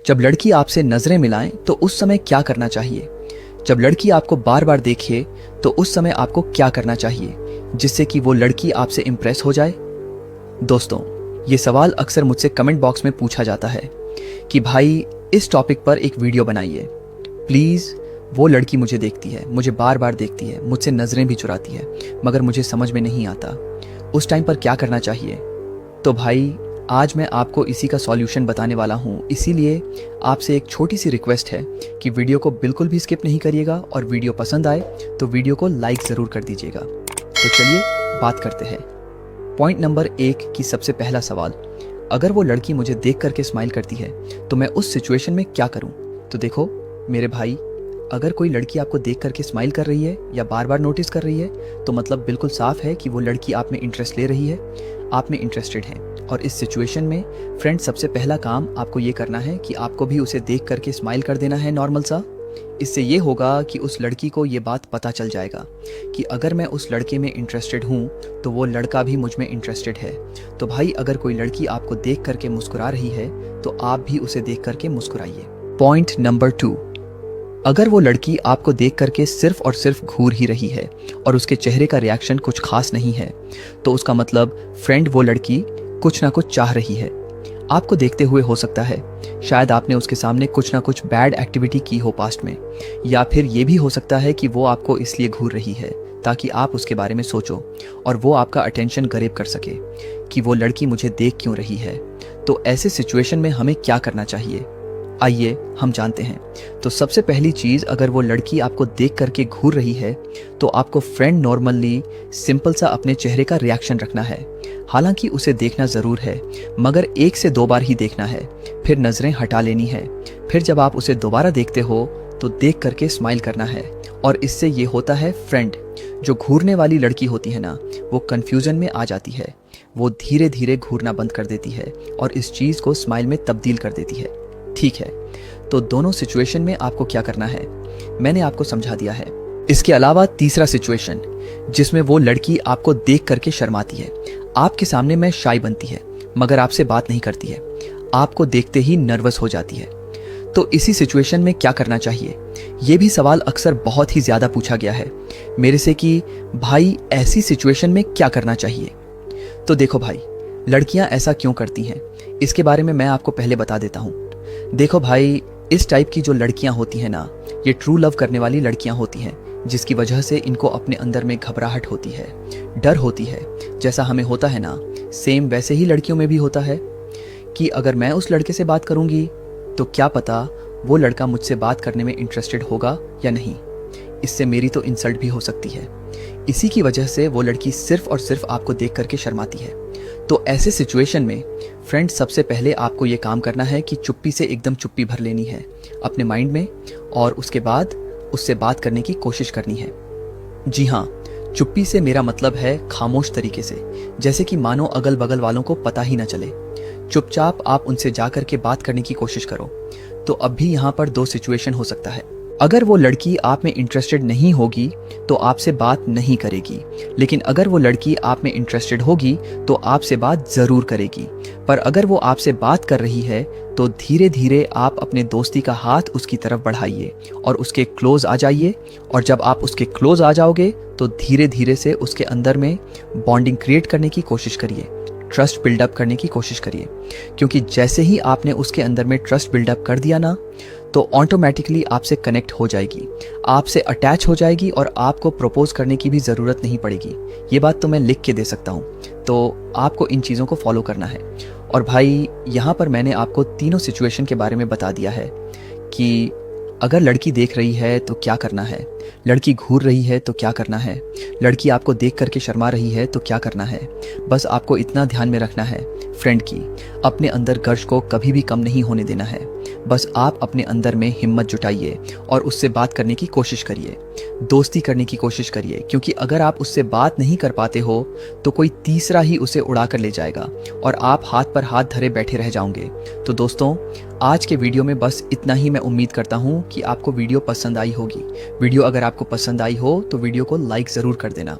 जब लड़की आपसे नजरें मिलाए तो उस समय क्या करना चाहिए? जब लड़की आपको बार बार देखे तो उस समय आपको क्या करना चाहिए जिससे कि वो लड़की आपसे इंप्रेस हो जाए? दोस्तों, ये सवाल अक्सर मुझसे कमेंट बॉक्स में पूछा जाता है कि भाई इस टॉपिक पर एक वीडियो बनाइए प्लीज। वो लड़की मुझे देखती है, मुझे बार बार देखती है, मुझसे नजरें भी चुराती है, मगर मुझे समझ में नहीं आता उस टाइम पर क्या करना चाहिए। तो भाई आज मैं आपको इसी का सॉल्यूशन बताने वाला हूँ, इसीलिए आपसे एक छोटी सी रिक्वेस्ट है कि वीडियो को बिल्कुल भी स्किप नहीं करिएगा और वीडियो पसंद आए तो वीडियो को लाइक ज़रूर कर दीजिएगा। तो चलिए बात करते हैं। पॉइंट नंबर 1 की सबसे पहला सवाल, अगर वो लड़की मुझे देख करके स्माइल करती है तो मैं उस सिचुएशन में क्या करूँ? तो देखो मेरे भाई, अगर कोई लड़की आपको देख करके स्माइल कर रही है या बार बार नोटिस कर रही है तो मतलब बिल्कुल साफ है कि वो लड़की आप में इंटरेस्ट ले रही है, आप में इंटरेस्टेड है। और इस सिचुएशन में फ्रेंड सबसे पहला काम आपको ये करना है कि आपको भी उसे देख करके स्माइल कर देना है नॉर्मल सा। इससे ये होगा कि उस लड़की को ये बात पता चल जाएगा कि अगर मैं उस लड़के में इंटरेस्टेड हूँ तो वो लड़का भी मुझ में इंटरेस्टेड है। तो भाई अगर कोई लड़की आपको देख करके मुस्कुरा रही है तो आप भी उसे देख करके मुस्कुराइए। पॉइंट नंबर 2, अगर वो लड़की आपको देख करके सिर्फ और सिर्फ घूर ही रही है और उसके चेहरे का रिएक्शन कुछ खास नहीं है तो उसका मतलब फ्रेंड वो लड़की कुछ ना कुछ चाह रही है आपको देखते हुए। हो सकता है शायद आपने उसके सामने कुछ ना कुछ बैड एक्टिविटी की हो पास्ट में, या फिर ये भी हो सकता है कि वो आपको इसलिए घूर रही है ताकि आप उसके बारे में सोचो और वो आपका अटेंशन ग्रैब कर सके कि वो लड़की मुझे देख क्यों रही है। तो ऐसे सिचुएशन में हमें क्या करना चाहिए, आइए हम जानते हैं। तो सबसे पहली चीज, अगर वो लड़की आपको देख करके घूर रही है तो आपको फ्रेंड नॉर्मली सिंपल सा अपने चेहरे का रिएक्शन रखना है। हालांकि उसे देखना जरूर है मगर 1 से 2 बार ही देखना है, फिर नजरें हटा लेनी है। फिर जब आप उसे दोबारा देखते हो तो देख करके स्माइल करना है। और इससे ये होता है फ्रेंड जो घूरने वाली लड़की होती है ना, वो कंफ्यूजन में आ जाती है, वो धीरे धीरे घूरना बंद कर देती है और इस चीज को स्माइल में तब्दील कर देती है। ठीक है, तो दोनों सिचुएशन में आपको क्या करना है मैंने आपको समझा दिया है। इसके अलावा तीसरा सिचुएशन जिसमें वो लड़की आपको देख करके शर्माती है, आपके सामने में शाई बनती है मगर आपसे बात नहीं करती है, आपको देखते ही नर्वस हो जाती है, तो इसी सिचुएशन में क्या करना चाहिए? ये भी सवाल अक्सर बहुत ही ज्यादा पूछा गया है मेरे से कि भाई ऐसी सिचुएशन में क्या करना चाहिए। तो देखो भाई, लड़कियां ऐसा क्यों करती हैं इसके बारे में मैं आपको पहले बता देता हूं। देखो भाई, इस टाइप की जो लड़कियां होती हैं ना, ये ट्रू लव करने वाली लड़कियां होती हैं जिसकी वजह से इनको अपने अंदर में घबराहट होती है, डर होती है। जैसा हमें होता है ना, सेम वैसे ही लड़कियों में भी होता है कि अगर मैं उस लड़के से बात करूंगी तो क्या पता वो लड़का मुझसे बात करने में इंटरेस्टेड होगा या नहीं, इससे मेरी तो इंसल्ट भी हो सकती है। इसी की वजह से वो लड़की सिर्फ और सिर्फ आपको देख करके शर्माती है। तो ऐसे सिचुएशन में फ्रेंड सबसे पहले आपको ये काम करना है कि चुप्पी से एकदम चुप्पी भर लेनी है अपने माइंड में और उसके बाद उससे बात करने की कोशिश करनी है। जी हाँ, चुप्पी से मेरा मतलब है खामोश तरीके से, जैसे कि मानो अगल बगल वालों को पता ही ना चले। चुपचाप आप उनसे जाकर के बात करने की कोशिश करो। तो अब भी यहाँ पर 2 सिचुएशन हो सकता है। अगर वो लड़की आप में इंटरेस्टेड नहीं होगी तो आपसे बात नहीं करेगी, लेकिन अगर वो लड़की आप में इंटरेस्टेड होगी तो आपसे बात जरूर करेगी। पर अगर वो आपसे बात कर रही है तो धीरे धीरे आप अपने दोस्ती का हाथ उसकी तरफ बढ़ाइए और उसके क्लोज आ जाइए। और जब आप उसके क्लोज आ जाओगे तो धीरे धीरे से उसके अंदर में बॉन्डिंग क्रिएट करने की कोशिश करिए, ट्रस्ट बिल्डअप करने की कोशिश करिए। क्योंकि जैसे ही आपने उसके अंदर में ट्रस्ट बिल्डअप कर दिया ना, तो ऑटोमेटिकली आपसे कनेक्ट हो जाएगी, आपसे अटैच हो जाएगी और आपको प्रपोज करने की भी ज़रूरत नहीं पड़ेगी। ये बात तो मैं लिख के दे सकता हूँ, तो आपको इन चीज़ों को फॉलो करना है। और भाई यहाँ पर मैंने आपको तीनों सिचुएशन के बारे में बता दिया है कि अगर लड़की देख रही है तो क्या करना है, लड़की घूर रही है तो क्या करना है, लड़की आपको देख करके शर्मा रही है तो क्या करना है। बस आपको इतना ध्यान में रखना है फ्रेंड की अपने अंदर गर्ज को कभी भी कम नहीं होने देना है। बस आप अपने अंदर में हिम्मत जुटाइए और उससे बात करने की कोशिश करिए, दोस्ती करने की कोशिश करिए। क्योंकि अगर आप उससे बात नहीं कर पाते हो तो कोई तीसरा ही उसे उड़ा कर ले जाएगा और आप हाथ पर हाथ धरे बैठे रह जाओगे। तो दोस्तों, आज के वीडियो में बस इतना ही। मैं उम्मीद करता हूँ कि आपको वीडियो पसंद आई होगी। वीडियो अगर आपको पसंद आई हो तो वीडियो को लाइक ज़रूर कर देना।